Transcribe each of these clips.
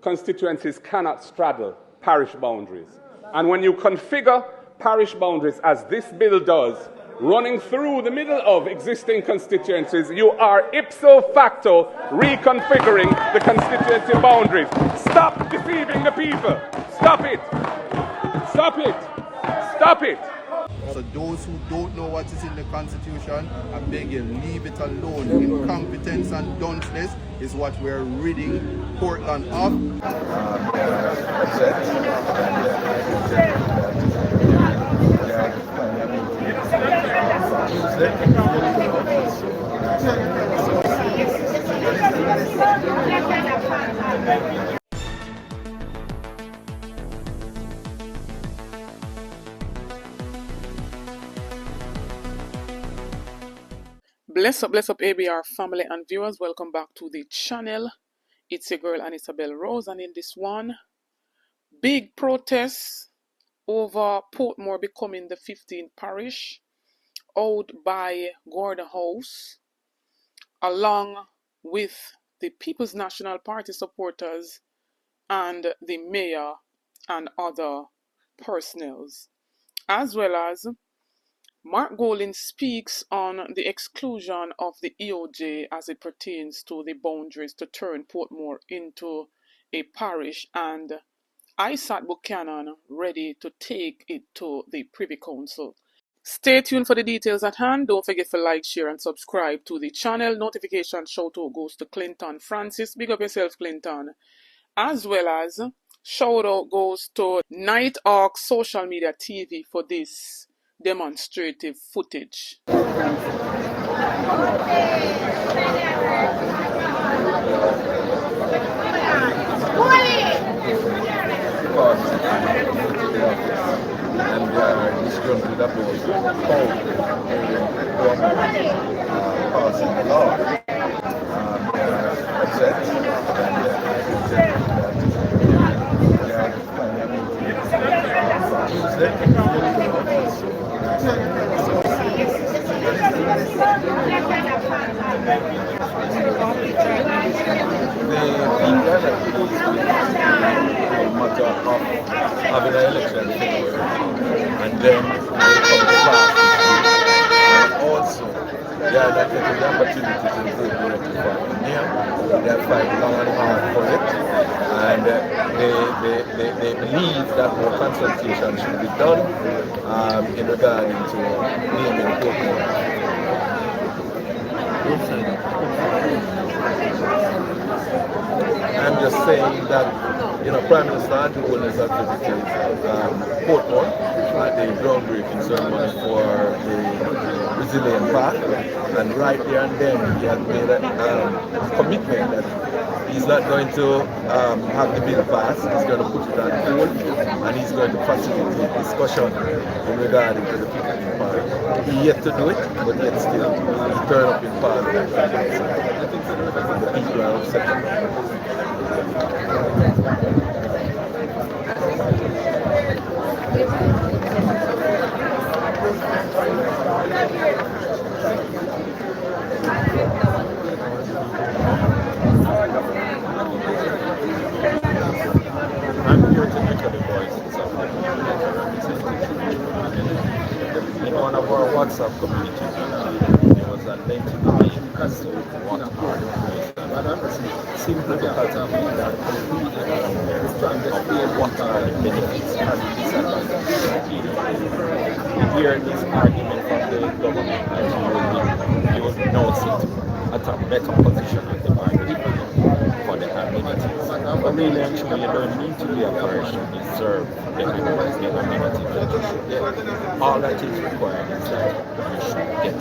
constituencies cannot straddle parish boundaries. And when you configure parish boundaries, as this bill does, running through the middle of existing constituencies, you are ipso facto reconfiguring the constituency boundaries. Stop deceiving the people. Stop it. Stop it. Stop it. So those who don't know what is in the Constitution, I beg you, leave it alone. Incompetence and dunceness is what we're ridding Portland of. Bless up ABR family and viewers. Welcome back to the channel. It's your girl Ann Isabel Rose, and in this one, big protests over Portmore becoming the 15th parish out by Gordon House, along with the People's National Party supporters and the mayor and other personnels, as well as Mark Golding speaks on the exclusion of the EOJ as it pertains to the boundaries to turn Portmore into a parish, and Isat Buchanan ready to take it to the Privy Council. Stay tuned for the details at hand. Don't forget to like, share and subscribe to the channel. Notification shout out goes to Clinton Francis. Big up yourself, Clinton. As well as shout out goes to Nighthawk Social Media TV for this demonstrative footage. And we are disgruntled about how passing the law. We are upset matter of having an election in February, and then they come to pass. And also, they are not taking the opportunity to vote directly for here. They are fighting long and hard for it, and they believe that more consultation should be done in regard to naming Portmore. I'm just saying that, Prime Minister Andrew has visited Portmore at the groundbreaking ceremony for the Brazilian Park, and right there and then he has made a commitment that he's not going to have the bill passed. He's going to put it on hold, and he's going to facilitate discussion in regard to the 15th Parliament. He yet to do it, but yet still he turned up in Parliament. I think the people are upset. I'm here to echo the voices of in one of our WhatsApp communities. There was a lengthy debate as to what are the ways simply because of that to understand what are the benefits and disadvantages. We hear this argument from the government that you will now sit at a better position at the argument for the amenities. But really and truly, you don't need to be a parish to deserve the amenities that you should get. All that is required is that you should get it.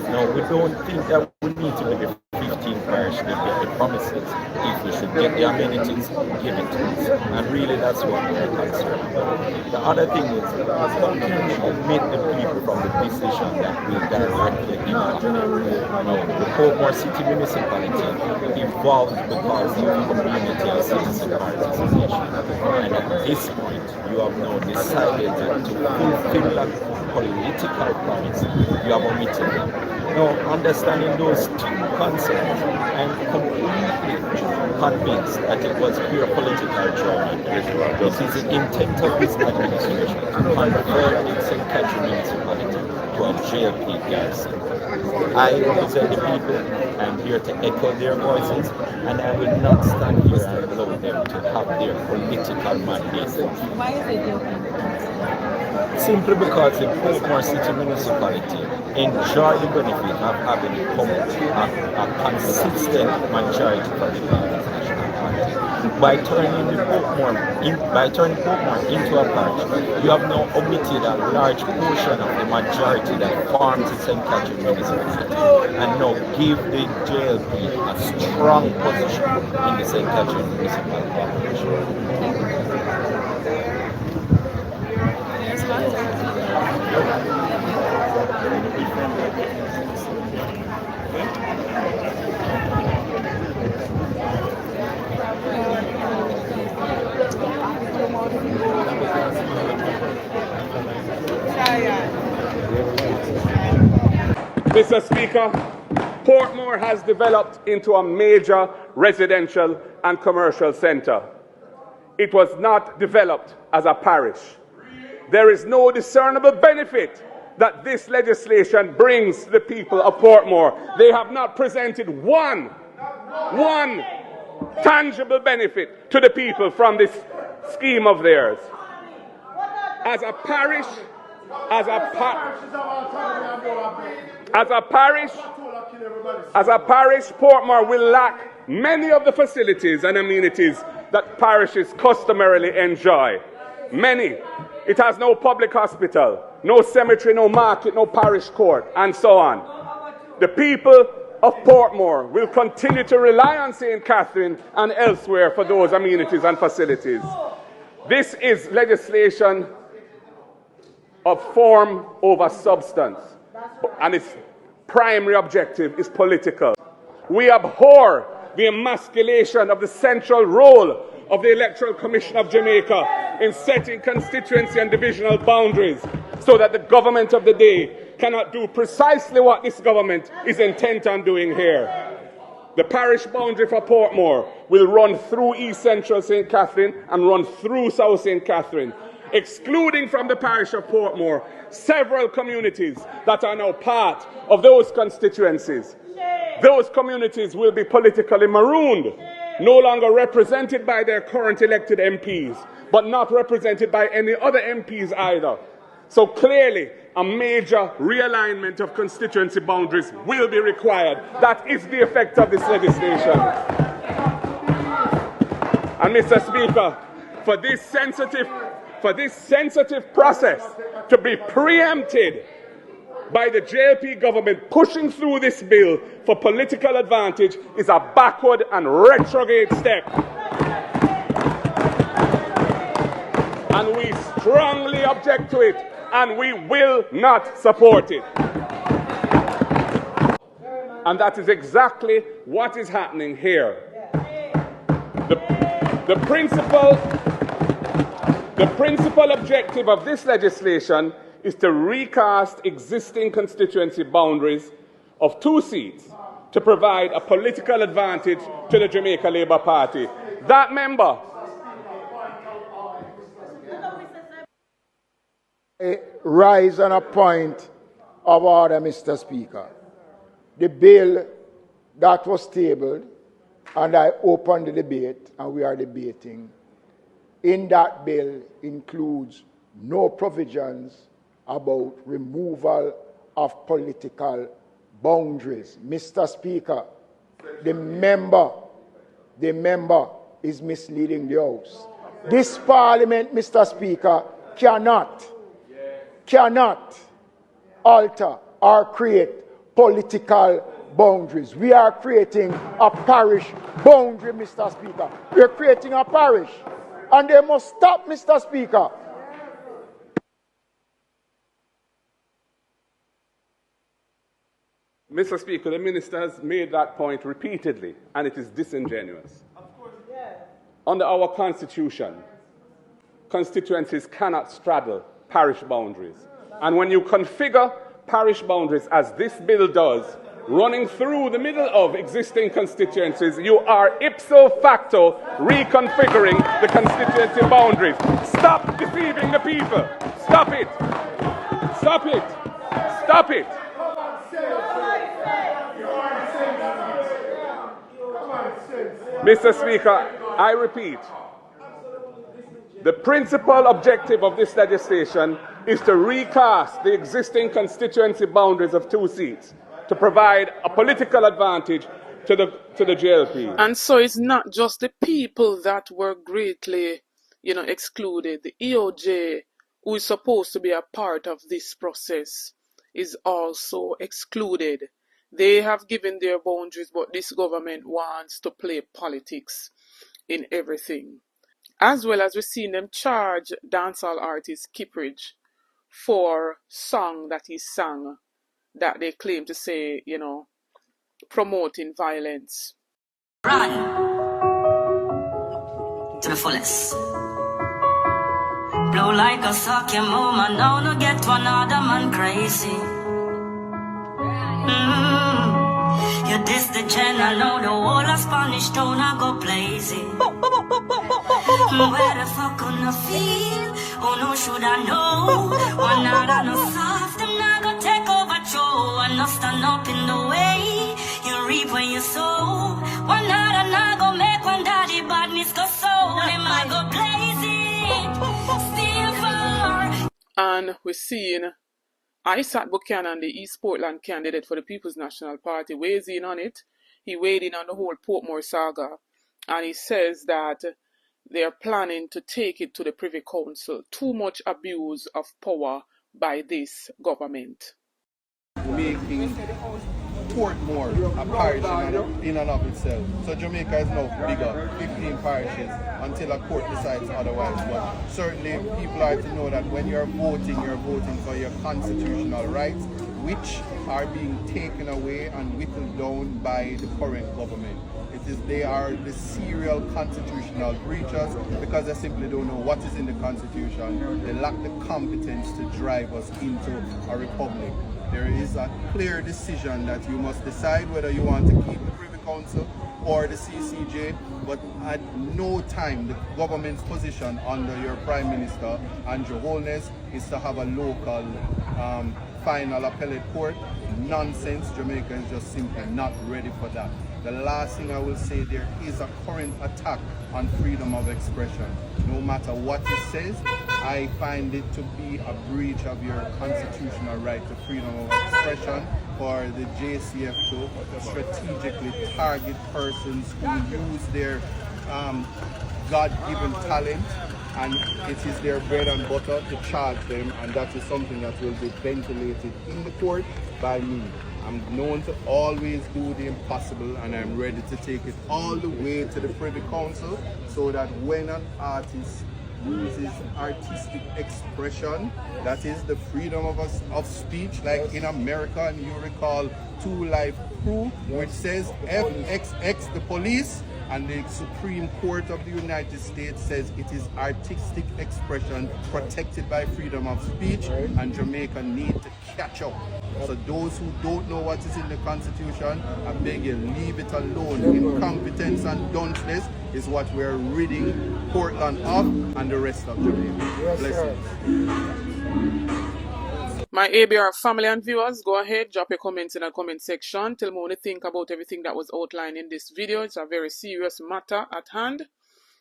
Now, we don't think that we need to be the 15th parish to get the promises. If we should get the amenities, give it to us. And really, that's what we're concerned about. The other thing is, omit the people from the decision that will directly impact them. Now, the Portmore City Municipality evolved because of community and citizen participation. And at this point, you have now decided to fulfill that political promise. You have omitted them. Now, understanding those two concepts, I'm completely convinced that it was pure political drama. It is the intent of this administration to convert St. Catherine Municipality to a JLP garrison. I represent the people. I'm here to echo their voices, and I will not stand here and allow them to have their political mandate. Why is it JLP? Simply because the Portmore City Municipality enjoy the benefit of having a consistent majority for the National Party. By turning Portmore into a parish, you have now omitted a large portion of the majority that forms the St. Catherine Municipality, and now give the JLP a strong position in the St. Catherine Municipal Corporation. Mr. Speaker, Portmore has developed into a major residential and commercial centre. It was not developed as a parish. There is no discernible benefit that this legislation brings to the people of Portmore. They have not presented one tangible benefit to the people from this scheme of theirs. As a parish, Portmore will lack many of the facilities and amenities that parishes customarily enjoy. Many. It has no public hospital, no cemetery, no market, no parish court, and so on. The people of Portmore will continue to rely on St. Catherine and elsewhere for those amenities and facilities. This is legislation of form over substance, and its primary objective is political. We abhor the emasculation of the central role of the Electoral Commission of Jamaica in setting constituency and divisional boundaries so that the government of the day cannot do precisely what this government is intent on doing here. The parish boundary for Portmore will run through East Central St. Catherine and run through South St. Catherine, excluding from the parish of Portmore several communities that are now part of those constituencies. Those communities will be politically marooned, no longer represented by their current elected MPs, but not represented by any other MPs either. So clearly, a major realignment of constituency boundaries will be required. That is the effect of this legislation. And Mr. Speaker, for this sensitive process to be preempted by the JLP government pushing through this bill for political advantage is a backward and retrograde step. And we strongly object to it, and we will not support it. And that is exactly what is happening here. The principal objective of this legislation is to recast existing constituency boundaries of 2 seats to provide a political advantage to the Jamaica Labour Party. That member rise on a point of order, Mr. Speaker. The bill that was tabled, and I opened the debate, and we are debating, in that bill includes no provisions about removal of political boundaries. Mr. Speaker, the member is misleading the House. This Parliament, Mr. Speaker, cannot alter or create political boundaries. We are creating a parish boundary, Mr. Speaker. We are creating a parish, and they must stop, Mr. Speaker. Mr. Speaker, the minister has made that point repeatedly, and it is disingenuous. Of course, yeah. Under our constitution, constituencies cannot straddle parish boundaries. And when you configure parish boundaries as this bill does, running through the middle of existing constituencies, you are ipso facto reconfiguring the constituency boundaries. Stop deceiving the people. Stop it. Stop it. Stop it. Mr. Speaker, I repeat, the principal objective of this legislation is to recast the existing constituency boundaries of 2 seats to provide a political advantage to the JLP. And so it's not just the people that were greatly, excluded. The EOJ, who is supposed to be a part of this process, is also excluded. They have given their boundaries, but this government wants to play politics in everything. As well as we've seen them charge dancehall artist Kippridge for song that he sang that they claim to say, promoting violence. Run to the fullest. Blow like a sock, your mama now no get one other man crazy. You diss the channel, now the whole of Spanish town I go blazing. Where the fuck on the feel? Oh no, should I know? One other no soft, them not go take over Joe. And no stand up in the way. You reap when you sow. One other not go make one daddy badness go soul. Them I go blazing. Still far. And we're seeing Isat Buchanan, the East Portland candidate for the People's National Party, weighs in on it. He weighed in on the whole Portmore saga, and he says that they are planning to take it to the Privy Council. Too much abuse of power by this government. Making Portmore a parish in and of itself. So Jamaica is now bigger, 15 parishes, until a court decides otherwise. But certainly people are to know that when you're voting for your constitutional rights, which are being taken away and whittled down by the current government. They are the serial constitutional breachers because they simply don't know what is in the Constitution. They lack the competence to drive us into a republic. There is a clear decision that you must decide whether you want to keep the Privy Council or the CCJ, but at no time the government's position under your Prime Minister and Your Holiness is to have a local final appellate court. Nonsense. Jamaica is just simply not ready for that. The last thing I will say, there is a current attack on freedom of expression. No matter what it says, I find it to be a breach of your constitutional right to freedom of expression for the JCF to strategically target persons who use their God-given talent, and it is their bread and butter to charge them, and that is something that will be ventilated in the court by me. I'm known to always do the impossible, and I'm ready to take it all the way to the Privy Council so that when an artist uses artistic expression, that is the freedom of speech, like in America, and you recall 2 Live Crew, which says FXX the police, and the Supreme Court of the United States says it is artistic expression protected by freedom of speech, and Jamaica need to catch up. So those who don't know what is in the Constitution, I beg you, leave it alone. Incompetence and dunceness is what we're ridding Portland of and the rest of Jamaica. Blessings. My ABR family and viewers, go ahead, drop your comments in the comment section. Tell me what you think about everything that was outlined in this video. It's a very serious matter at hand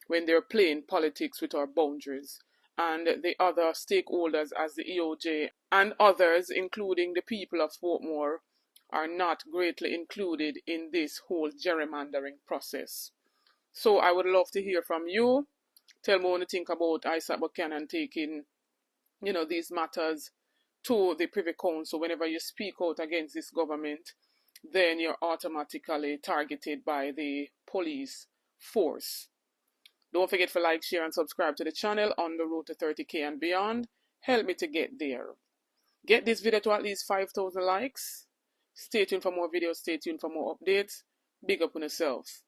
when they're playing politics with our boundaries. And the other stakeholders as the EOJ and others, including the people of Portmore, are not greatly included in this whole gerrymandering process. So I would love to hear from you. Tell me what you think about Isat Buchanan taking, these matters to the Privy Council. Whenever you speak out against this government, then you're automatically targeted by the police force. Don't forget to like, share, and subscribe to the channel on the road to 30K and beyond. Help me to get there. Get this video to at least 5,000 likes. Stay tuned for more videos. Stay tuned for more updates. Big up on yourself.